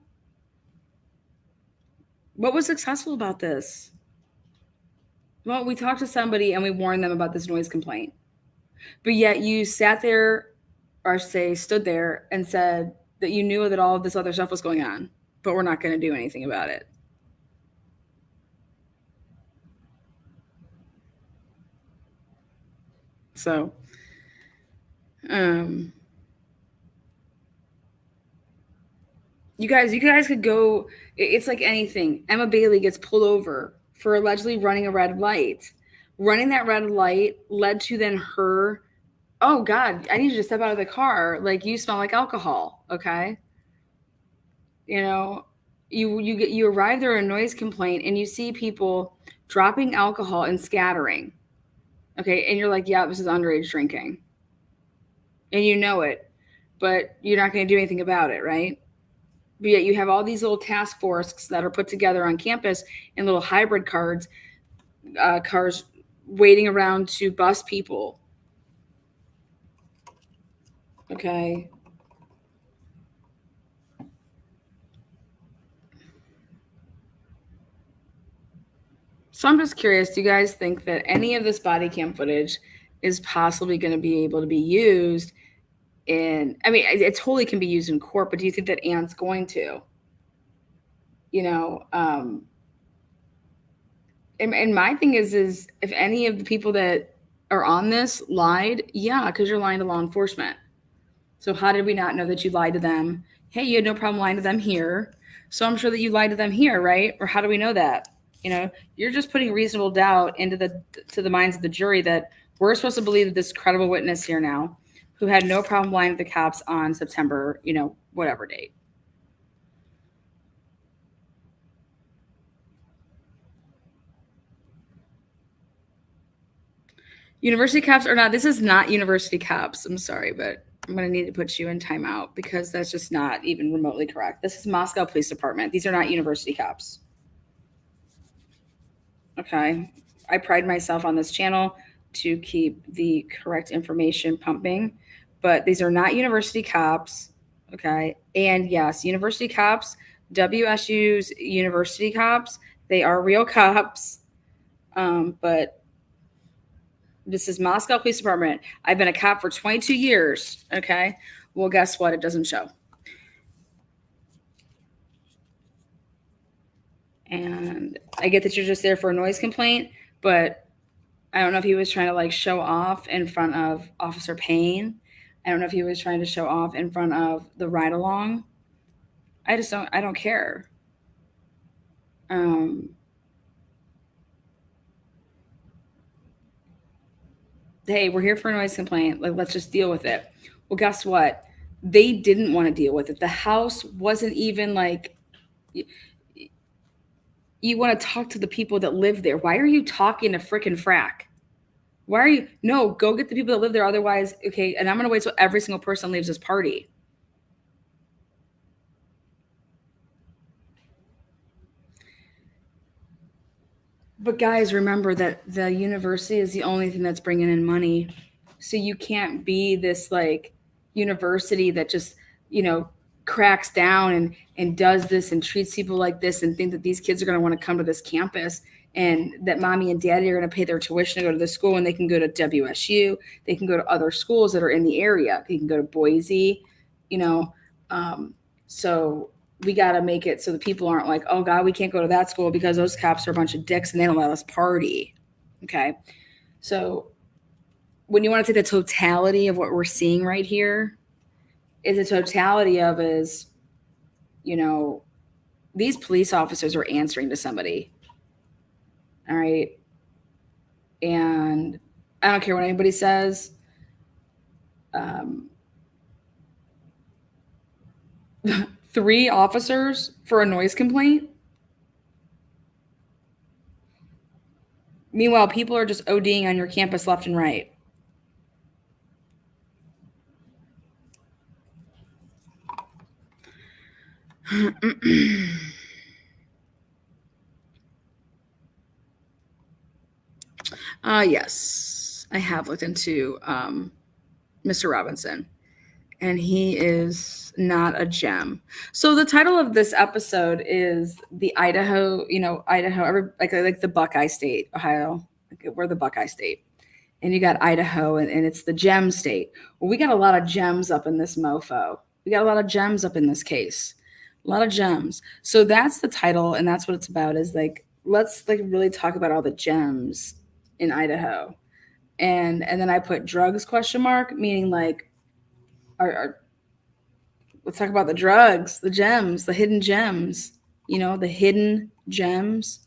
B: what was successful about this? Well, we talked to somebody and we warned them about this noise complaint. But yet you sat there, or say stood there and said that you knew that all of this other stuff was going on, but we're not going to do anything about it. So, you guys could go. It's like anything. Emma Bailey gets pulled over for allegedly running a red light. Running that red light led to then her, oh God, I need you to step out of the car. Like you smell like alcohol. Okay. You know, you arrive there a noise complaint and you see people dropping alcohol and scattering. Okay. And you're like, yeah, this is underage drinking. And you know it, but you're not going to do anything about it. Right. But yet you have all these little task forces that are put together on campus in little hybrid cars waiting around to bus people. Okay. So I'm just curious, do you guys think that any of this body cam footage is possibly going to be able to be used in, I mean, it totally can be used in court, but do you think that Anne's going to? You know, and my thing is if any of the people that are on this lied, yeah, because you're lying to law enforcement. So how did we not know that you lied to them? Hey, you had no problem lying to them here. So I'm sure that you lied to them here, right? Or how do we know that? You know, you're just putting reasonable doubt into the minds of the jury that we're supposed to believe that this credible witness here now, who had no problem lying to the cops on September, whatever date. University cops or not, this is not university cops. I'm sorry, but I'm going to need to put you in timeout because that's just not even remotely correct. This is Moscow Police Department. These are not university cops. Okay. I pride myself on this channel to keep the correct information pumping, but these are not university cops. Okay. And yes, university cops, WSU's university cops, they are real cops. But this is Moscow Police Department. I've been a cop for 22 years. Okay. Well, guess what? It doesn't show. And I get that you're just there for a noise complaint, but I don't know if he was trying to like show off in front of Officer Payne. I don't know if he was trying to show off in front of the ride along. I don't care. Hey, we're here for a noise complaint. Like, let's just deal with it. Well, guess what? They didn't want to deal with it. The house wasn't even like, you want to talk to the people that live there. Why are you talking to frickin' frack? Why are you? No, go get the people that live there. Otherwise, okay, and I'm going to wait till every single person leaves this party. But guys, remember that the university is the only thing that's bringing in money. So you can't be this like university that just, cracks down and does this and treats people like this and think that these kids are going to want to come to this campus and that mommy and daddy are going to pay their tuition to go to the school and they can go to WSU. They can go to other schools that are in the area. They can go to Boise, so we got to make it so the people aren't like, oh God, we can't go to that school because those cops are a bunch of dicks and they don't let us party. Okay. So when you want to take the totality of what we're seeing right here, is the totality of these police officers are answering to somebody. All right. And I don't care what anybody says. 3 officers for a noise complaint. Meanwhile, people are just ODing on your campus left and right. Yes, I have looked into Mr. Robinson, and he is not a gem. So the title of this episode is the Idaho, Idaho, like the Buckeye State, Ohio. We're the Buckeye State. And you got Idaho, and it's the gem state. Well, we got a lot of gems up in this mofo. We got a lot of gems up in this case. A lot of gems. So that's the title, and that's what it's about, is like, let's like really talk about all the gems in Idaho. And then I put drugs ? Meaning like let's talk about the drugs, the gems, the hidden gems, the hidden gems.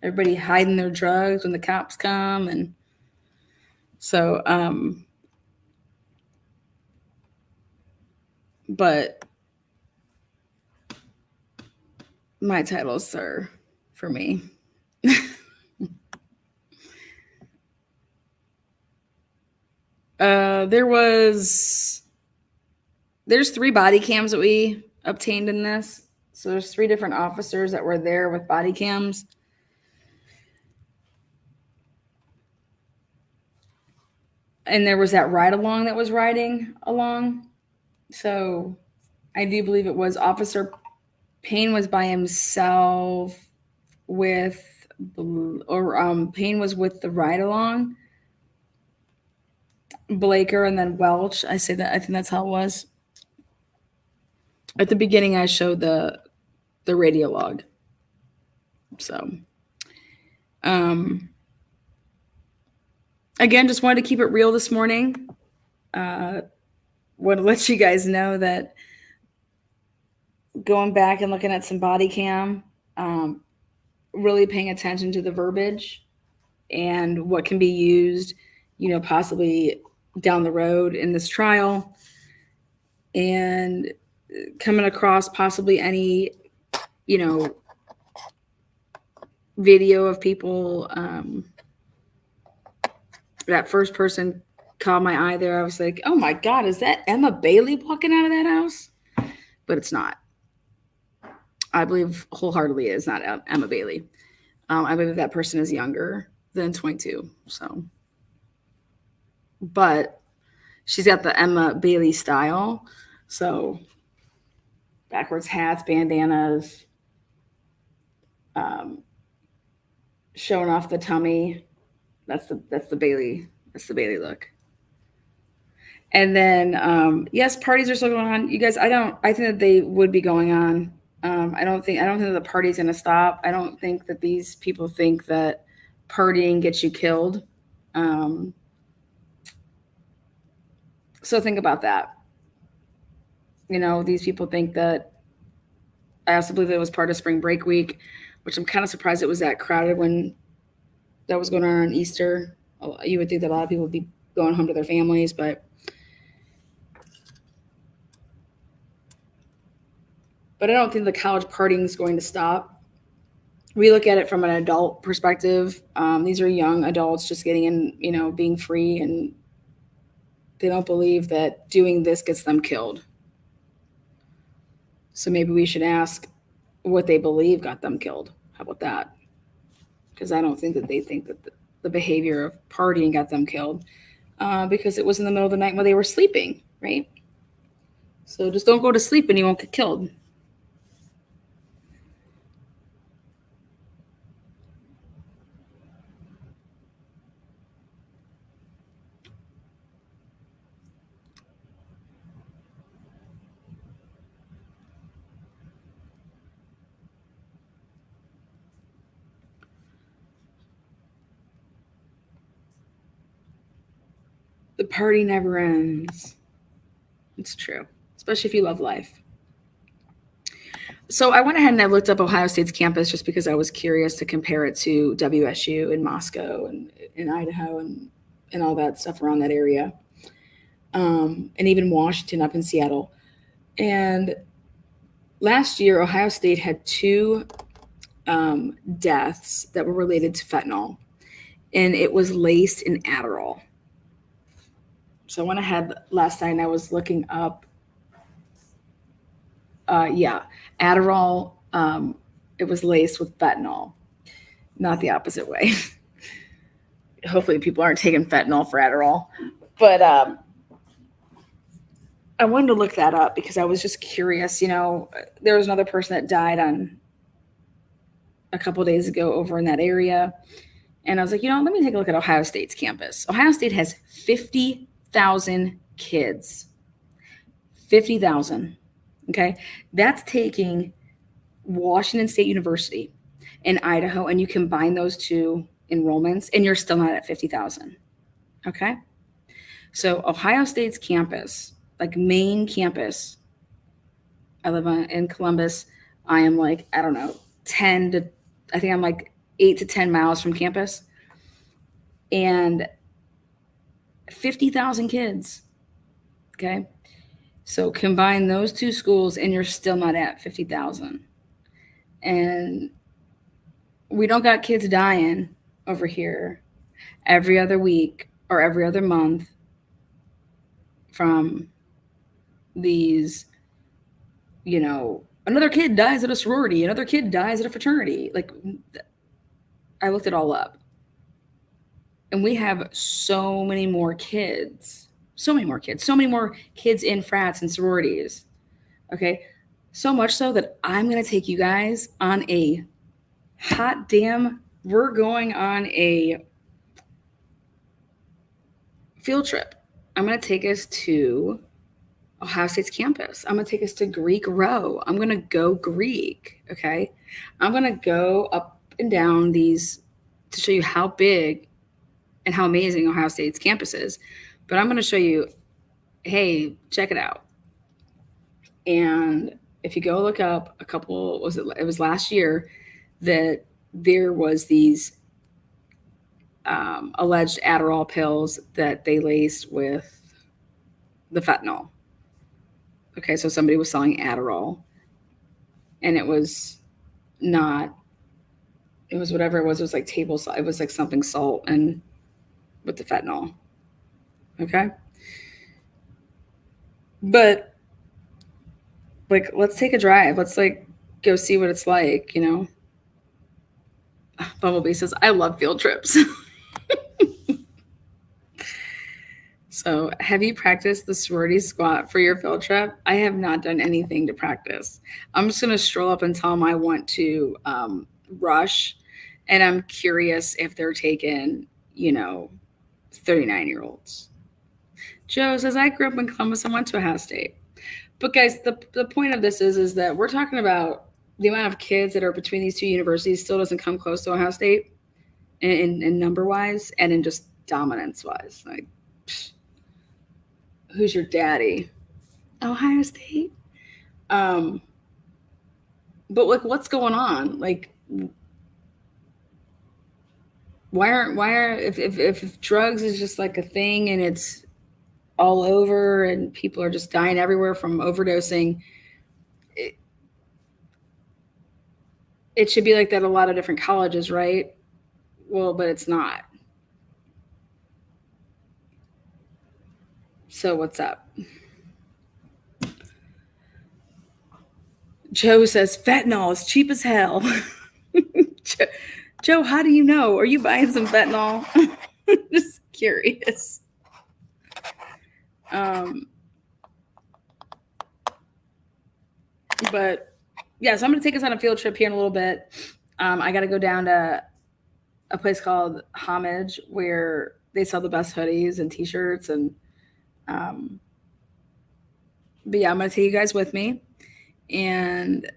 B: Everybody hiding their drugs when the cops come. And so, but my titles are for me. There's 3 body cams that we obtained in this. So there's 3 different officers that were there with body cams. And there was that ride along that was riding along. So I do believe it was Officer Payne was by himself Payne was with the ride along. Blaker and then Welch. I think that's how it was. At the beginning, I showed the radio log. So, again, just wanted to keep it real this morning. Want to let you guys know that going back and looking at some body cam, really paying attention to the verbiage and what can be used, possibly down the road in this trial, and coming across possibly any, video of people. That first person caught my eye there. I was like, oh my God, is that Emma Bailey walking out of that house? But it's not. I believe wholeheartedly it is not Emma Bailey. I believe that person is younger than 22. So, but she's got the Emma Bailey style. So backwards hats, bandanas, showing off the tummy. That's the Bailey. That's the Bailey look. And then, yes, parties are still going on. You guys, I think that they would be going on. I don't think that the party's going to stop. I don't think that these people think that partying gets you killed. So think about that. These people think that. I also believe it was part of spring break week, which I'm kind of surprised it was that crowded when that was going on Easter. You would think that a lot of people would be going home to their families, but I don't think the college partying is going to stop. We look at it from an adult perspective. These are young adults just getting in, being free, and they don't believe that doing this gets them killed. So maybe we should ask what they believe got them killed. How about that? Because I don't think that they think that the behavior of partying got them killed, because it was in the middle of the night when they were sleeping, right? So just don't go to sleep and you won't get killed. The party never ends. It's true, especially if you love life. So I went ahead and I looked up Ohio State's campus just because I was curious to compare it to WSU in Moscow and in Idaho and all that stuff around that area, and even Washington up in Seattle. And last year, Ohio State had 2 deaths that were related to fentanyl, and it was laced in Adderall. So I went ahead last night and I was looking up, Adderall. It was laced with fentanyl, not the opposite way. Hopefully people aren't taking fentanyl for Adderall, but I wanted to look that up because I was just curious. There was another person that died on a couple of days ago over in that area. And I was like, let me take a look at Ohio State's campus. Ohio State has 50,000 kids. 50,000. Okay. That's taking Washington State University and Idaho, and you combine those 2 enrollments, and you're still not at 50,000. Okay. So Ohio State's campus, like main campus, I live in Columbus. I am like, I don't know, 8 to 10 miles from campus, and 50,000 kids. Okay. So combine those 2 schools and you're still not at 50,000. And we don't got kids dying over here every other week or every other month from these, another kid dies at a sorority, another kid dies at a fraternity. Like, I looked it all up. And we have so many more kids, so many more kids in frats and sororities. Okay. So much so that I'm going to take you guys on we're going on a field trip. I'm going to take us to Ohio State's campus. I'm going to take us to Greek Row. I'm going to go Greek. Okay. I'm going to go up and down these to show you how big and how amazing Ohio State's campus is. But I'm going to show you, hey, check it out. And if you go look up it was last year that there was these alleged Adderall pills that they laced with the fentanyl. Okay, so somebody was selling Adderall, and it was whatever it was like table salt. It was like something salt and with the fentanyl. Okay. But like, let's take a drive. Let's like go see what it's like, Bumblebee says, I love field trips. So have you practiced the sorority squat for your field trip? I have not done anything to practice. I'm just going to stroll up and tell them I want to rush. And I'm curious if they're taking, 39-year-olds. Joe says, I grew up in Columbus and went to Ohio State. But guys, the point of this is that we're talking about the amount of kids that are between these 2 universities still doesn't come close to Ohio State in number-wise and in just dominance-wise. Like, who's your daddy? Ohio State. But like, what's going on? Like, why are if drugs is just like a thing and it's all over and people are just dying everywhere from overdosing, it should be like that at a lot of different colleges, right? Well, but it's not. So what's up? Joe says fentanyl is cheap as hell. Joe, how do you know? Are you buying some fentanyl? Just curious. But yeah, so I'm going to take us on a field trip here in a little bit. I got to go down to a place called Homage where they sell the best hoodies and t-shirts. And, but yeah, I'm going to take you guys with me and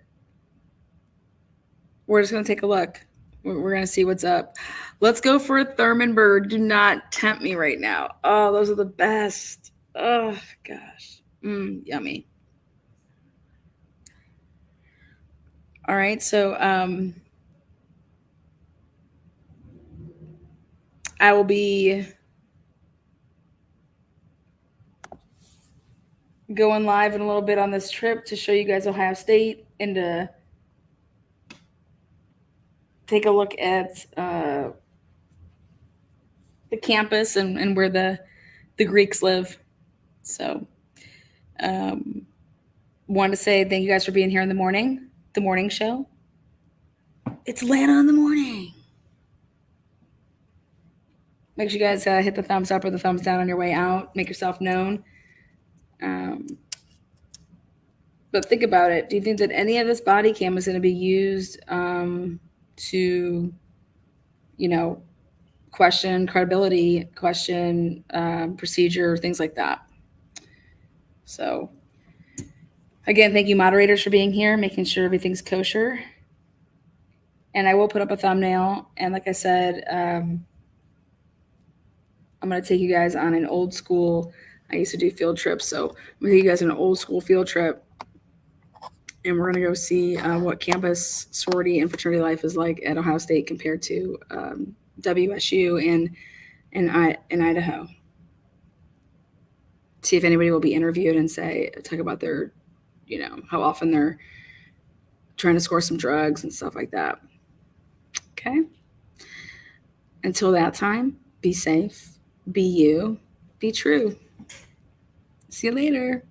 B: we're just going to take a look. We're going to see what's up. Let's go for a Thurman bird. Do not tempt me right now. Oh, those are the best. Oh gosh. Yummy. All right. So, I will be going live in a little bit on this trip to show you guys Ohio State. and to take a look at the campus and where the Greeks live. So wanted to say thank you guys for being here in the morning show. It's Lana in the morning. Make sure you guys hit the thumbs up or the thumbs down on your way out. Make yourself known. But think about it. Do you think that any of this body cam is going to be used to, question credibility, question procedure, things like that? So, again, thank you, moderators, for being here, making sure everything's kosher. And I will put up a thumbnail. And like I said, I'm going to take you guys on an old school. I used to do field trips. So I'm going to take you guys on an old school field trip. And we're going to go see what campus sorority and fraternity life is like at Ohio State compared to WSU and Idaho. See if anybody will be interviewed and talk about their, how often they're trying to score some drugs and stuff like that. Okay. Until that time, be safe, be you, be true. See you later.